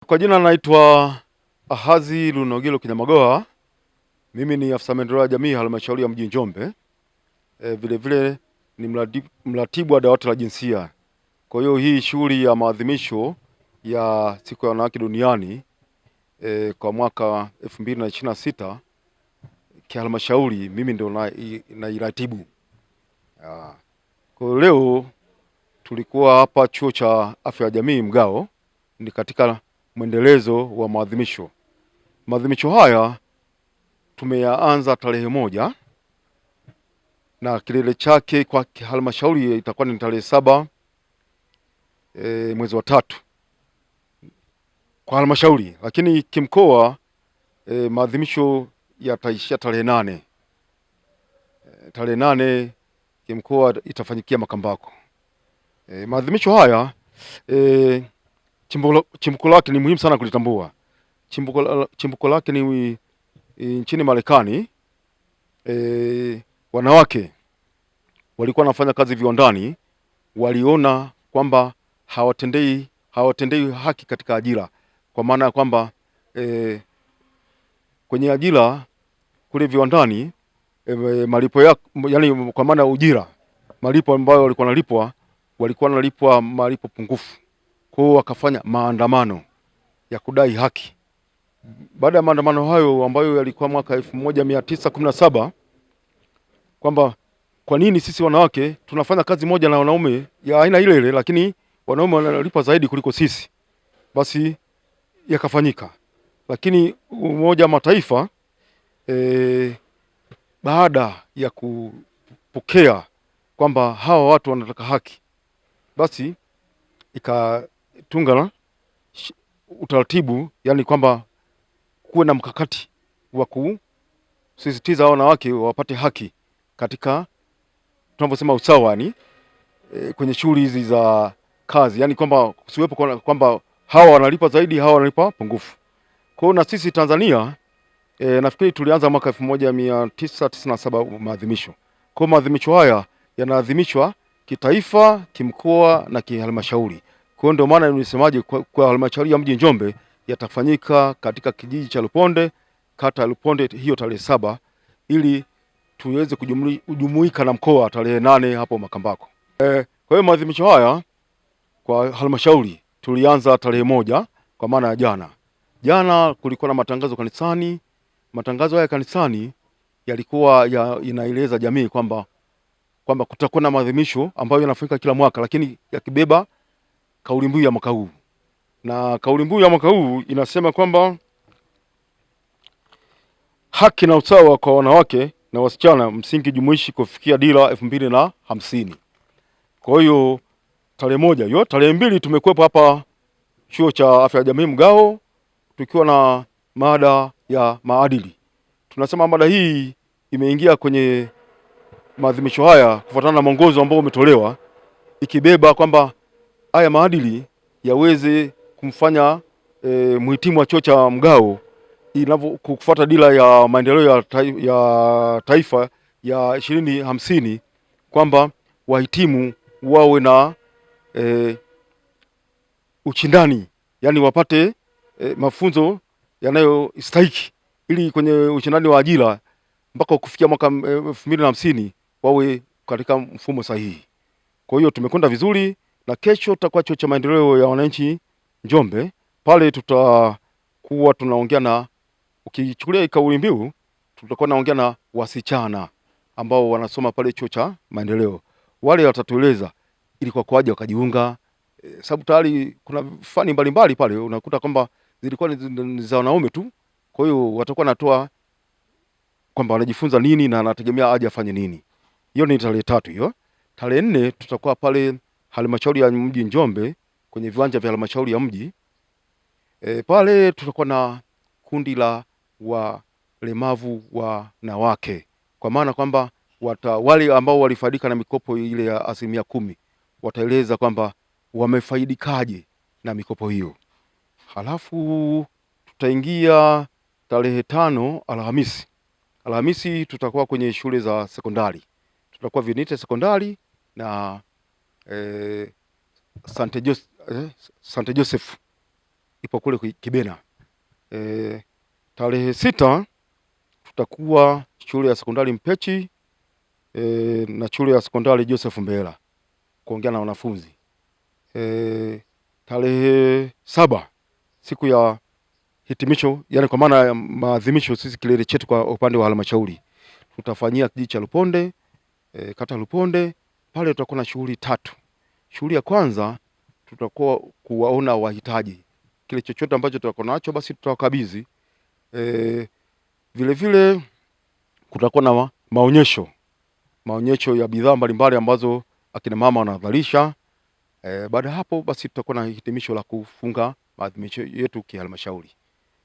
Kwa jina naitwa Ahazi Lunogilo Kinyamagoha. Mimi ni afisa maendeleo ya jamii halmashauri ya mji Njombe. Vile vile ni mratibu wa dawati la jinsia. Kwa hiyo hii shughuli ya maadhimisho ya siku ya wanawake duniani kwa mwaka 2026 kihalmashauri mimi ndio nairatibu. Kwa hiyo leo tulikuwa hapa chuo cha afya ya jamii Mgao, ni katika mwendelezo wa maadhimisho. Maadhimisho haya tumeyaanza tarehe 1 na kilele chake kwa halmashauri itakuwa ni tarehe 7 mwezi wa 3 kwa halmashauri, lakini kimkoa maadhimisho yataishia tarehe 8. Tarehe 8 kimkoa itafanyikia Makambako. Maadhimisho haya chimbuko lake ni muhimu sana kulitambua. Chimbuko lake ni nchini Marekani. Wanawake walikuwa wanafanya kazi viwandani, waliona kwamba hawatendei haki katika ajira, kwa maana ya kwamba kwenye ajira kule viwandani malipo yani kwa maana ujira, malipo ambayo walikuwa wanalipwa malipo pungufu. Kwa hiyo wakafanya maandamano ya kudai haki. Baada ya maandamano hayo ambayo yalikuwa mwaka 1917 kwamba kwa nini sisi wanawake tunafanya kazi moja na wanaume ya aina ile ile, lakini wanaume wanalipwa zaidi kuliko sisi, basi yakafanyika. Lakini Umoja wa Mataifa baada ya kupokea kwamba hawa watu wanataka haki, basi ikatunga utaratibu, yani kwamba kuwe na mkakati wa kusisitiza wanawake wapate haki katika tunavyosema usawa, ni kwenye shughuli hizi za kazi, yani kwamba kusiwepo kwamba hawa wanalipa zaidi, hawa wanalipa pungufu. Kwa hiyo na sisi Tanzania nafikiri tulianza mwaka 1997 maadhimisho. Kwa hiyo maadhimisho haya yanaadhimishwa kitaifa, kimkoa na kihalmashauri. Kwa hiyo ndio maana nimesemaje, kwa halmashauri ya mji Njombe yatafanyika katika kijiji cha Luponde, kata ya Luponde, hiyo tarehe 7, ili tuweze kujumuika na mkoa tarehe 8 hapo Makambako. Kwa hiyo maadhimisho haya kwa halmashauri tulianza tarehe 1, kwa maana ya jana kulikuwa na matangazo kanisani. Matangazo haya kanisani yalikuwa inaeleza jamii kwamba kutakuwa na maadhimisho ambayo yanafanyika kila mwaka, lakini yakibeba kauli mbiu ya mwaka huu. Na kauli mbiu ya mwaka huu inasema kwamba haki na usawa kwa wanawake na wasichana, msingi jumuishi kufikia dira 2050. Kwa hiyo tarehe 1 hiyo, tarehe 2 tumekuwepo hapa chuo cha afya ya jamii Mgao tukiwa na mada ya maadili. Tunasema mada hii imeingia kwenye maadhimisho haya kufuatana na mwongozo ambao umetolewa, ikibeba kwamba haya maadili yaweze kumfanya mhitimu wa chuo cha Mgao kufuata dira ya maendeleo ya taifa ya 2050, kwamba wahitimu wawe na uchindani, yani wapate mafunzo yanayostahiki ili kwenye ushindani wa ajira mpaka kufikia mwaka 2050 wawe katika mfumo sahihi. Kwa hiyo tumekwenda vizuri, na kesho tutakuwa chuo cha maendeleo ya wananchi Njombe. Pale tutakuwa tunaongea na, ukichukulia kauli mbiu, tutakuwa naongea na wasichana ambao wanasoma pale chuo cha maendeleo. Wale watatueleza ili kwa kwaje wakajiunga, sababu tayari kuna fani mbalimbali pale unakuta kwamba zilikuwa ni za wanaume tu. Kwa hiyo watakuwa natoa kwamba wanajifunza nini na anategemea aje afanye nini. Hiyo ni tarehe 3 hiyo. Tarehe 4 tutakuwa pale halmashauri ya mji Njombe kwenye viwanja vya halmashauri ya mji. Pale tutakuwa na kundi la walemavu wanawake, kwa maana kwamba wale ambao walifaidika na mikopo ile ya 10% wataeleza kwamba wamefaidikaje na mikopo hiyo. Halafu tutaingia tarehe 5 Alhamisi tutakuwa kwenye shule za sekondari. Tutakuwa Vinite sekondari na St. Joseph ipo kule Kibena. Tarehe 6 tutakuwa shule ya sekondari Mpechi na shule ya sekondari Joseph Mbela kuongea na wanafunzi. Tarehe 7 siku ya hitimisho, yani kwa maana ya maadhimisho, sisi kilele chetu kwa upande wa halmashauri tutafanyia kijiji cha Luponde, kata Luponde. Pale tutakuwa na shughuli 3. Shughuli ya kwanza tutakuwa kuwaona wahitaji, kile chochote ambacho tutakuwa nacho basi tutawakabidhi. Vile vile kutakuwa na maonyesho ya bidhaa mbalimbali ambazo akina mama wanadhalisha. Baada hapo basi tutakuwa na hitimisho la kufunga maadhimisho yetu kihalmashauri.